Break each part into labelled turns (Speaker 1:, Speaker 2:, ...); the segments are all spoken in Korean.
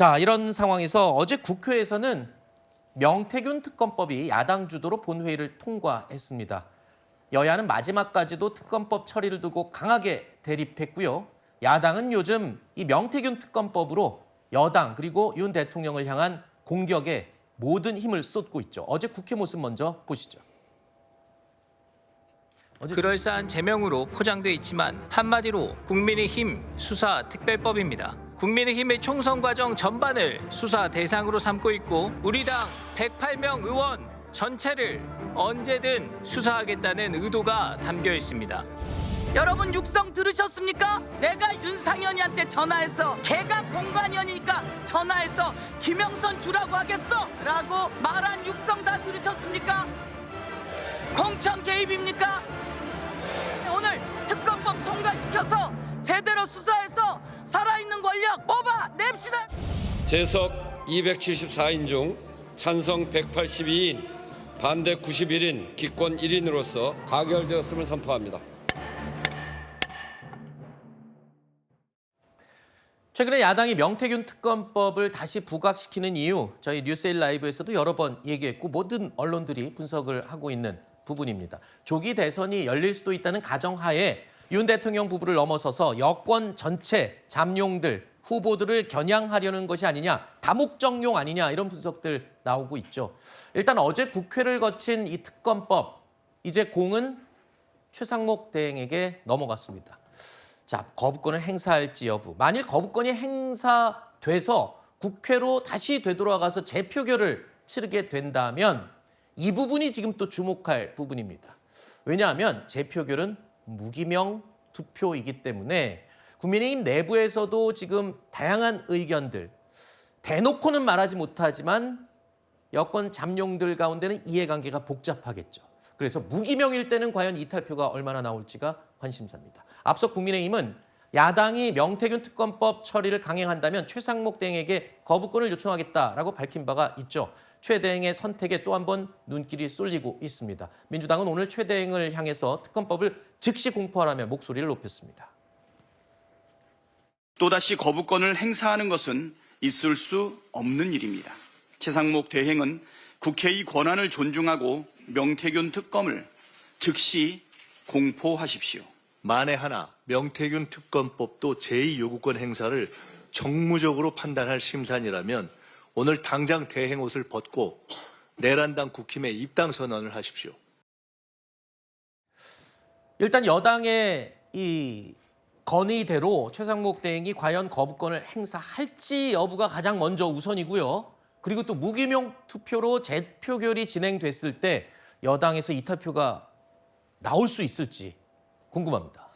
Speaker 1: 자, 이런 상황에서 어제 국회에서는 명태균 특검법이 야당 주도로 본회의를 통과했습니다. 여야는 마지막까지도 특검법 처리를 두고 강하게 대립했고요. 야당은 요즘 이 명태균 특검법으로 여당 그리고 윤 대통령을 향한 공격에 모든 힘을 쏟고 있죠. 어제 국회 모습 먼저 보시죠.
Speaker 2: 그럴싸한 제명으로 포장돼 있지만 한마디로 국민의힘 수사 특별법입니다. 국민의힘의 총선 과정 전반을 수사 대상으로 삼고 있고 우리 당 108명 의원 전체를 언제든 수사하겠다는 의도가 담겨 있습니다.
Speaker 3: 여러분 육성 들으셨습니까? 내가 윤상현이한테 전화해서 걔가 공관위원이니까 전화해서 김영선 주라고 하겠어 라고 말한 육성 다 들으셨습니까? 공천 개입입니까? 오늘 특검법 통과시켜서 제대로 수사해서 살아있는 권력 뽑아냅시다.
Speaker 4: 재석 274인 중 찬성 182인, 반대 91인, 기권 1인으로서 가결되었음을 선포합니다.
Speaker 1: 최근에 야당이 명태균 특검법을 다시 부각시키는 이유, 저희 뉴스에일 라이브에서도 여러 번 얘기했고 모든 언론들이 분석을 하고 있는 부분입니다. 조기 대선이 열릴 수도 있다는 가정하에 윤 대통령 부부를 넘어서서 여권 전체 잠룡들, 후보들을 겨냥하려는 것이 아니냐, 다목적용 아니냐 이런 분석들 나오고 있죠. 일단 어제 국회를 거친 이 특검법, 이제 공은 최상목 대행에게 넘어갔습니다. 자, 거부권을 행사할지 여부. 만일 거부권이 행사돼서 국회로 다시 되돌아가서 재표결을 치르게 된다면 이 부분이 지금 또 주목할 부분입니다. 왜냐하면 재표결은 무기명 투표이기 때문에 국민의힘 내부에서도 지금 다양한 의견들, 대놓고는 말하지 못하지만 여권 잠룡들 가운데는 이해관계가 복잡하겠죠. 그래서 무기명일 때는 과연 이탈표가 얼마나 나올지가 관심사입니다. 앞서 국민의힘은 야당이 명태균 특검법 처리를 강행한다면 최상목 대행에게 거부권을 요청하겠다라고 밝힌 바가 있죠. 최 대행의 선택에 또 한 번 눈길이 쏠리고 있습니다. 민주당은 오늘 최 대행을 향해서 특검법을 즉시 공포하라며 목소리를 높였습니다.
Speaker 5: 또다시 거부권을 행사하는 것은 있을 수 없는 일입니다. 최상목 대행은 국회의 권한을 존중하고 명태균 특검을 즉시 공포하십시오.
Speaker 6: 만에 하나 명태균 특검법도 제2요구권 행사를 정무적으로 판단할 심산이라면 오늘 당장 대행 옷을 벗고 내란당 국힘에 입당 선언을 하십시오.
Speaker 1: 일단 여당의 이 건의대로 최상목 대행이 과연 거부권을 행사할지 여부가 가장 먼저 우선이고요. 그리고 또 무기명 투표로 재표결이 진행됐을 때 여당에서 이탈표가 나올 수 있을지 궁금합니다.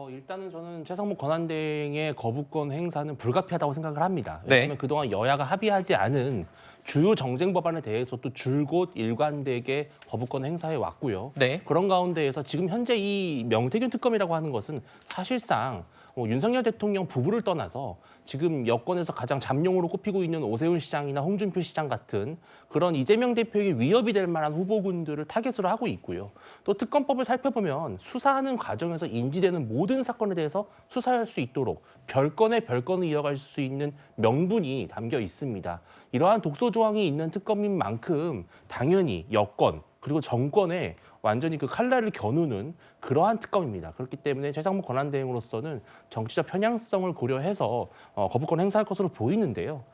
Speaker 7: 일단은 저는 최상목 권한대행의 거부권 행사는 불가피하다고 생각을 합니다.
Speaker 1: 네.
Speaker 7: 왜냐하면 그동안 여야가 합의하지 않은 주요 정쟁 법안에 대해서도 줄곧 일관되게 거부권 행사해 왔고요.
Speaker 1: 네.
Speaker 7: 그런 가운데에서 지금 현재 이 명태균 특검이라고 하는 것은 사실상 윤석열 대통령 부부를 떠나서 지금 여권에서 가장 잠룡으로 꼽히고 있는 오세훈 시장이나 홍준표 시장 같은 그런 이재명 대표에게 위협이 될 만한 후보군들을 타겟으로 하고 있고요. 또 특검법을 살펴보면 수사하는 과정에서 인지되는 모든 사건에 대해서 수사할 수 있도록 별건에 별건을 이어갈 수 있는 명분이 담겨 있습니다. 이러한 독소 조항이 있는 특검인 만큼 당연히 여권 그리고 정권에 완전히 그 칼날을 겨누는 그러한 특검입니다. 그렇기 때문에 최상목 권한대행으로서는 정치적 편향성을 고려해서 거부권 행사할 것으로 보이는데요.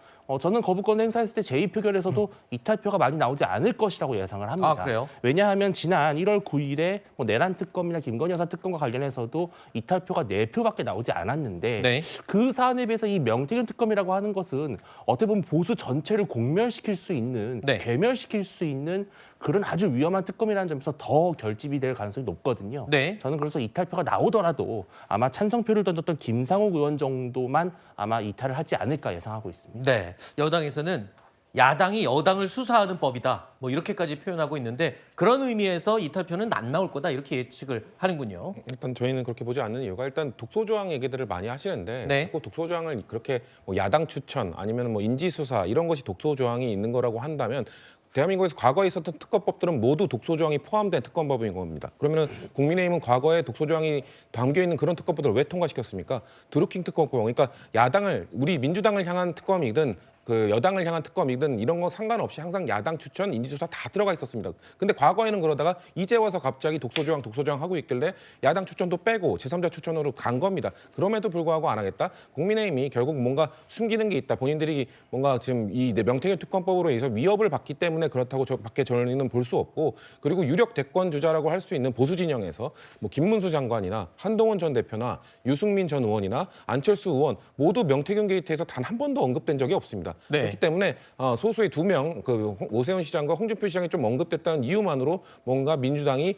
Speaker 7: 저는 거부권 행사했을 때 제2표결에서도 이탈표가 많이 나오지 않을 것이라고 예상을 합니다.
Speaker 1: 아, 그래요?
Speaker 7: 왜냐하면 지난 1월 9일에 내란 특검이나 김건희 여사 특검과 관련해서도 이탈표가 4표밖에 나오지 않았는데
Speaker 1: 네.
Speaker 7: 그 사안에 비해서 이 명태균 특검이라고 하는 것은 어떻게 보면 보수 전체를 공멸시킬 수 있는,
Speaker 1: 네.
Speaker 7: 괴멸시킬 수 있는 그런 아주 위험한 특검이라는 점에서 더 결집이 될 가능성이 높거든요.
Speaker 1: 네.
Speaker 7: 저는 그래서 이탈표가 나오더라도 아마 찬성표를 던졌던 김상욱 의원 정도만 아마 이탈을 하지 않을까 예상하고 있습니다.
Speaker 1: 네, 여당에서는 야당이 여당을 수사하는 법이다. 뭐 이렇게까지 표현하고 있는데 그런 의미에서 이탈표는 안 나올 거다 이렇게 예측을 하는군요.
Speaker 8: 일단 저희는 그렇게 보지 않는 이유가 일단 독소조항 얘기들을 많이 하시는데
Speaker 1: 네.
Speaker 8: 자꾸 독소조항을 그렇게 뭐 야당 추천 아니면 뭐 인지수사 이런 것이 독소조항이 있는 거라고 한다면 대한민국에서 과거에 있었던 특검법들은 모두 독소조항이 포함된 특검법인 겁니다. 그러면 국민의힘은 과거에 독소조항이 담겨 있는 그런 특검법들을 왜 통과시켰습니까? 드루킹 특검법, 그러니까 야당을 우리 민주당을 향한 특검이든 그 여당을 향한 특검이든 이런 거 상관없이 항상 야당 추천, 인지수사 다 들어가 있었습니다. 근데 과거에는 그러다가 이제 와서 갑자기 독소조항 하고 있길래 야당 추천도 빼고 제3자 추천으로 간 겁니다. 그럼에도 불구하고 안 하겠다. 국민의힘이 결국 뭔가 숨기는 게 있다. 본인들이 뭔가 지금 이 명태균 특검법으로 인해서 위협을 받기 때문에 그렇다고 밖에 저희는 볼 수 없고, 그리고 유력 대권 주자라고 할 수 있는 보수 진영에서 뭐 김문수 장관이나 한동훈 전 대표나 유승민 전 의원이나 안철수 의원 모두 명태균 게이트에서 단 한 번도 언급된 적이 없습니다.
Speaker 1: 네.
Speaker 8: 그렇기 때문에 소수의 2명, 그 오세훈 시장과 홍준표 시장이 좀 언급됐다는 이유만으로 뭔가 민주당이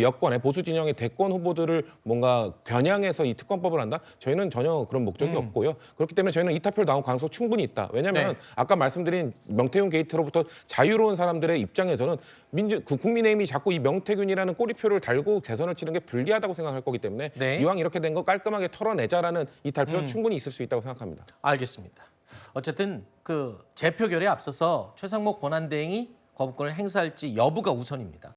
Speaker 8: 여권의 보수 진영의 대권 후보들을 뭔가 겨냥해서 이 특검법을 한다? 저희는 전혀 그런 목적이 없고요. 그렇기 때문에 저희는 이타표를 나올 가능성 충분히 있다. 왜냐하면
Speaker 1: 네.
Speaker 8: 아까 말씀드린 명태균 게이트로부터 자유로운 사람들의 입장에서는 국민의힘이 자꾸 이 명태균이라는 꼬리표를 달고 대선을 치는 게 불리하다고 생각할 거기 때문에
Speaker 1: 네.
Speaker 8: 이왕 이렇게 된 거 깔끔하게 털어내자라는 이탈표는 충분히 있을 수 있다고 생각합니다.
Speaker 1: 알겠습니다. 어쨌든 그 재표결에 앞서서 최상목 권한대행이 거부권을 행사할지 여부가 우선입니다.